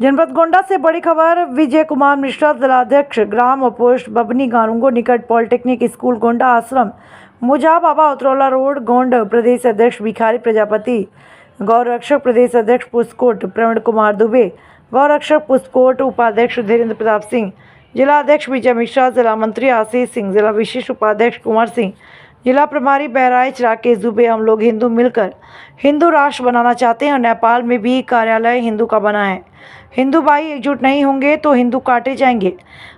जनपद गोंडा से बड़ी खबर। विजय कुमार मिश्रा, जिलाध्यक्ष ग्राम पोस्ट बबनी गारुंगो निकट पॉलिटेक्निक स्कूल गोंडा आश्रम मुजा बाबा उतरौला रोड गोंड, प्रदेश अध्यक्ष भिखारी प्रजापति, गौरक्षक प्रदेश अध्यक्ष पुष्कोट प्रवीण कुमार दुबे, गौरक्षक पुष्कोट उपाध्यक्ष धीरेन्द्र प्रताप सिंह, जिला अध्यक्ष विजय मिश्रा, जिला मंत्री आशीष सिंह, जिला विशिष्ट उपाध्यक्ष कुंवर सिंह, जिला प्रभारी बहराइच राकेश दुबे। हम लोग हिंदू मिलकर हिंदू राष्ट्र बनाना चाहते हैं और नेपाल में भी कार्यालय हिंदू का बना है। हिंदू भाई एकजुट नहीं होंगे तो हिंदू काटे जाएंगे।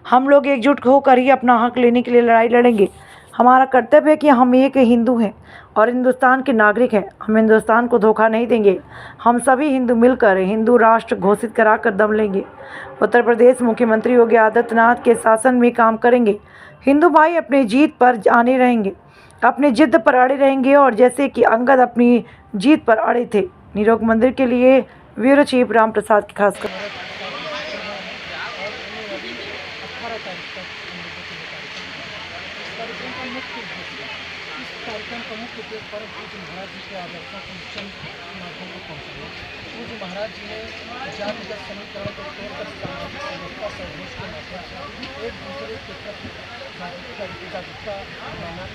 हम लोग एकजुट होकर ही अपना हक लेने के लिए लड़ाई लड़ेंगे। हमारा कर्तव्य है कि हम एक हिंदू हैं और हिंदुस्तान के नागरिक हैं। हम हिंदुस्तान को धोखा नहीं देंगे। हम सभी हिंदू मिलकर हिंदू राष्ट्र घोषित कराकर दम लेंगे। उत्तर प्रदेश मुख्यमंत्री योगी आदित्यनाथ के शासन में काम करेंगे। हिंदू भाई अपनी जीत पर आने रहेंगे, अपनी जिद पर अड़े रहेंगे और जैसे कि अंगद अपनी जीत पर अड़े थे। निरोग मंदिर के लिए ब्यूरो चीफ राम प्रसाद की खास खबर। कार्यक्रम का मुख्य उद्देश्य परम पूज्य महाराज जी के आदर्शों को निश्चय माध्यम को पहुँचाना। पूज्य महाराज जी ने जातिगत समीकरण को तोड़कर सामाजिक समझौता सहयोग के माध्यम से एक दूसरे के प्रति जागरूकता लाना,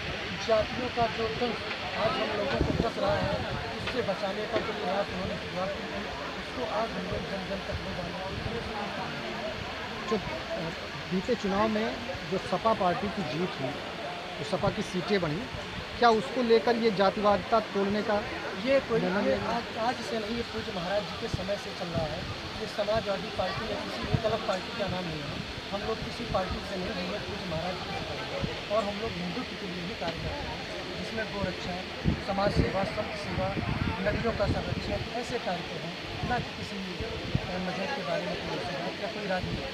जातियों का जो दंश आज हम लोगों को डस रहा है उससे बचाने का जो प्रयास उन्होंने शुरुआत की थी उसको आज हम लोग जन जन तक ले जाना। जो बीते चुनाव में जो सपा पार्टी की जीत हुई, तो सपा की सीटें बनी, क्या उसको लेकर ये जातिवादिता तोड़ने का ये कोई आज से नहीं, ये पूज्य महाराज जी के समय से चल रहा है। ये समाजवादी पार्टी या किसी एक अलग पार्टी का नाम नहीं है। हम लोग किसी पार्टी से नहीं, हम लोग पूज्य महाराज जी के सिपाही और हम लोग हिंदुत्व के लिए ही कार्य करते हैं, जिसमें गोरक्षा, समाज सेवा, संत सेवा, नदियों का संरक्षण ऐसे कार्य हैं, न कि किसी मजहब के बारे में कोई सिद्धांत या कोई राजनीति।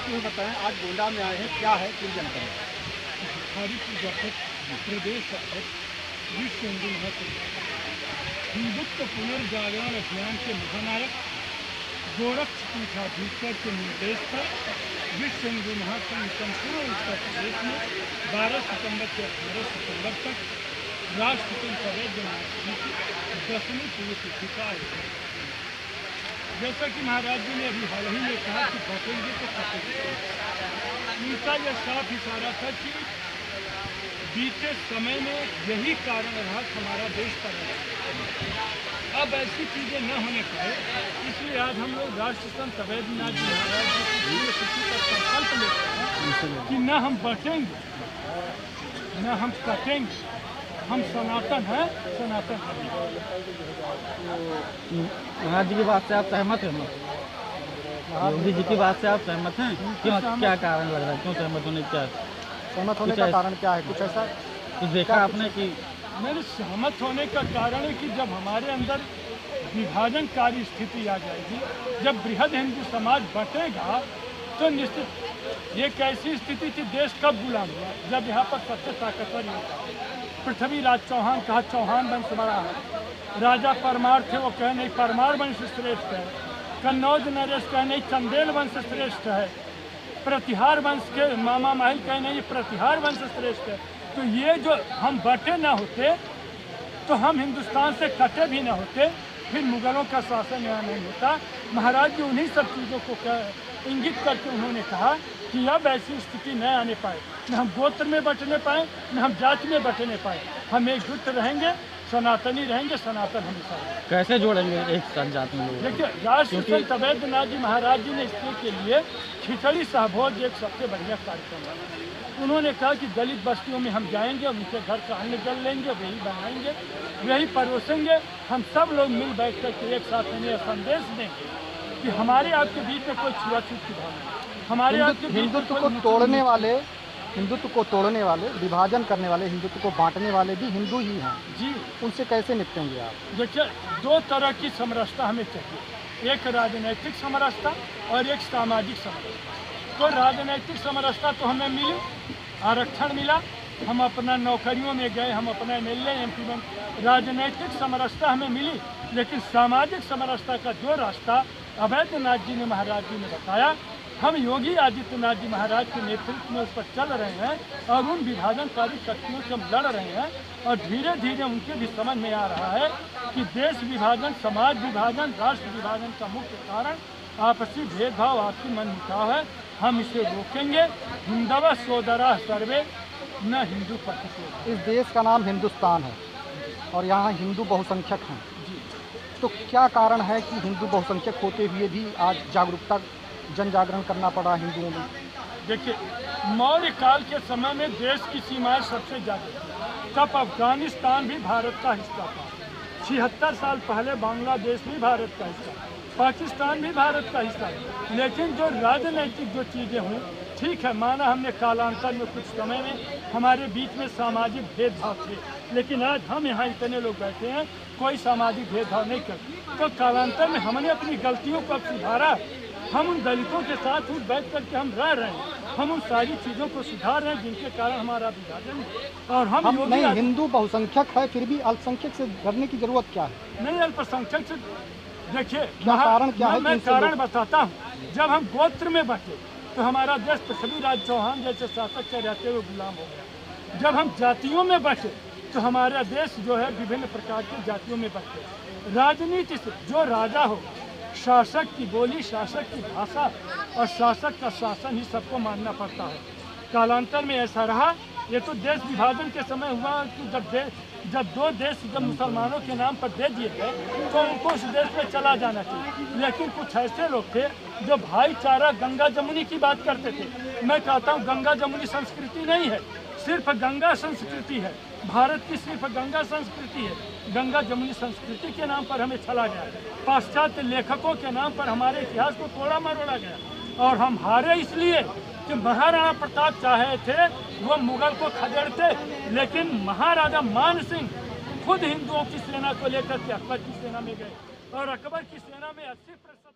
में बताएं, आज गोंडा में आए हैं, क्या है किन जानकारी? भिखारी प्रजापति प्रदेश अध्यक्ष विश्व हिंदू महासभा हिंदुत्व पुनर्जागरण अभियान के महानायक गोरक्ष पीठाधीश्वर के निर्देश पर विश्व हिंदू महासंघ संपूर्ण उत्तर प्रदेश में 12 सितंबर से 18 सितंबर तक राष्ट्रपिता वैद्यनाथ जी की 10वीं पुण्यतिथि का आयोजन। जैसा कि महाराज जी ने अभी हाल ही में कहा कि बटेंगे तो कटेंगे, उनका यह साफ इशारा था कि बीते समय में यही कारण रहा हमारा देश का रहा। अब ऐसी चीज़ें न होने पाए, इसलिए आज हम लोग राष्ट्रसंत वैद्यनाथ जी महाराज जी की पुण्यतिथि का संकल्प लेते हैं कि न हम बटेंगे न हम कटेंगे, हम सनातन हैं, सनातन महाराज जी की बात से आप सहमत हैं? योगी जी की बात से आप सहमत हैं? क्यों, क्या कारण लग रहा है, क्यों सहमत होने का सहमत होने का कारण क्या है? कुछ ऐसा कुछ देखा आपने कि मेरे सहमत होने का कारण है कि जब हमारे अंदर विभाजनकारी स्थिति आ जाएगी, जब बृहद हिंदू समाज बटेगा तो निश्चित एक ऐसी स्थिति थी, देश कब गुलाम हुआ जब यहाँ पर सबसे ताकतवर होता। पृथ्वीराज चौहान कहा चौहान वंश बड़ा है, राजा परमार थे वो कहे नहीं परमार वंश श्रेष्ठ है, कन्नौज नरेश कहे नहीं चंदेल वंश श्रेष्ठ है, प्रतिहार वंश के मामा माहिल कहे नहीं प्रतिहार वंश श्रेष्ठ है। तो ये जो हम बटे ना होते तो हम हिंदुस्तान से कटे भी ना होते, फिर मुगलों का शासन यहाँ नहीं होता। महाराज जी उन्हीं सब चीज़ों को इंगित करके उन्होंने कहा कि अब ऐसी स्थिति न आने पाए, न हम गोत्र में बटने पाए, न हम जाति में बटने पाए। हम एकजुट रहेंगे, सनातनी रहेंगे, सनातन हमेशा रहेंगे। कैसे जोड़ेंगे एक साथ जाति में? देखिए, राष्ट्रसंत वैद्यनाथ जी महाराज जी ने इसके के लिए खिचड़ी सहभोज एक सबसे बढ़िया कार्यक्रम है। उन्होंने कहा कि दलित बस्तियों में हम जाएंगे, उनके घर का अन्न जल लेंगे, वही बनाएंगे, वही परोसेंगे। हम सब लोग मिल बैठ कर एक साथ उन्हें संदेश देंगे कि हमारे आपके बीच में कोई छुआछूत की भावना, हमारे आपके हिंदुत्व को तोड़ने वाले, हिंदुत्व को तोड़ने वाले, विभाजन करने वाले, हिंदुत्व को बांटने वाले भी हिंदू ही हैं जी। उनसे कैसे निपटेंगे आप? देखिए, दो तरह की समरसता हमें चाहिए, एक राजनैतिक समरसता और एक सामाजिक समरसता। तो राजनैतिक समरसता तो हमें मिली, आरक्षण मिला, हम अपना नौकरियों में गए, हम अपना MLA MP बन, राजनैतिक समरसता हमें मिली। लेकिन सामाजिक समरसता का जो रास्ता अवैधनाथ जी ने महाराज जी ने बताया हम योगी आदित्यनाथ जी महाराज के नेतृत्व में उस पर चल रहे हैं और उन विभाजनकारी शक्तियों से हम लड़ रहे हैं। और धीरे धीरे उनके भी समझ में आ रहा है कि देश विभाजन, समाज विभाजन, राष्ट्र विभाजन का मुख्य कारण आपसी भेदभाव, आपसी मनमुटाव है। हम इसे रोकेंगे। हिंदव सोदरा सर्वे न हिंदू पथितो। इस देश का नाम हिंदुस्तान है और यहाँ हिंदू बहुसंख्यक हैं। तो क्या कारण है कि हिंदू बहुसंख्यक होते हुए भी आज जागरूकता, जन जागरण करना पड़ा हिंदुओं में? देखिए, मौर्य काल के समय में देश की सीमाएं सबसे ज़्यादा थी। तब अफगानिस्तान भी भारत का हिस्सा था। 76 साल पहले बांग्लादेश भी भारत का हिस्सा, पाकिस्तान भी भारत का हिस्सा। लेकिन जो राजनीतिक जो चीज़ें हुई, ठीक है, माना हमने कालांतर में कुछ समय में हमारे बीच में सामाजिक भेदभाव थे, लेकिन आज हम यहाँ इतने लोग बैठे हैं, कोई सामाजिक भेदभाव नहीं करते। तो कालांतर में हमने अपनी गलतियों को सुधारा। हम उन दलितों के साथ उठ बैठ करके हम रह रहे हैं। हम उन सारी चीज़ों को सुधार रहे हैं जिनके कारण हमारा विभाजन है। और हम नहीं, हिंदू बहुसंख्यक है, फिर भी अल्पसंख्यक से लड़ने की जरूरत क्या है? नहीं, अल्पसंख्यक से देखिए कारण क्या है? मैं कारण बताता हूँ। जब हम गोत्र में बटे तो हमारा देश पृथ्वीराज चौहान जैसे शासक के रहते हुए गुलाम हो गया। जब हम जातियों में बटे तो हमारा देश जो है विभिन्न प्रकार की जातियों में बटे। राजनीति से जो राजा हो, शासक की बोली, शासक की भाषा और शासक का शासन ही सबको मानना पड़ता है। कालांतर में ऐसा रहा। ये तो देश विभाजन के समय हुआ कि जब दो देश जब मुसलमानों के नाम पर दे दिए गए तो उनको उस देश में चला जाना चाहिए। लेकिन कुछ ऐसे लोग थे जो भाईचारा, गंगा जमुनी की बात करते थे। मैं कहता हूँ गंगा जमुनी संस्कृति नहीं है, सिर्फ गंगा संस्कृति है। भारत की सिर्फ गंगा संस्कृति है। गंगा जमुनी संस्कृति के नाम पर हमें चला गया। पाश्चात्य लेखकों के नाम पर हमारे इतिहास को तोड़ा मरोड़ा गया। और हम हारे इसलिए कि महाराणा प्रताप चाहे थे वो मुगल को खदेड़ते, लेकिन महाराजा मान सिंह खुद हिंदुओं की सेना को लेकर के अकबर की सेना में गए और अकबर की सेना में 80%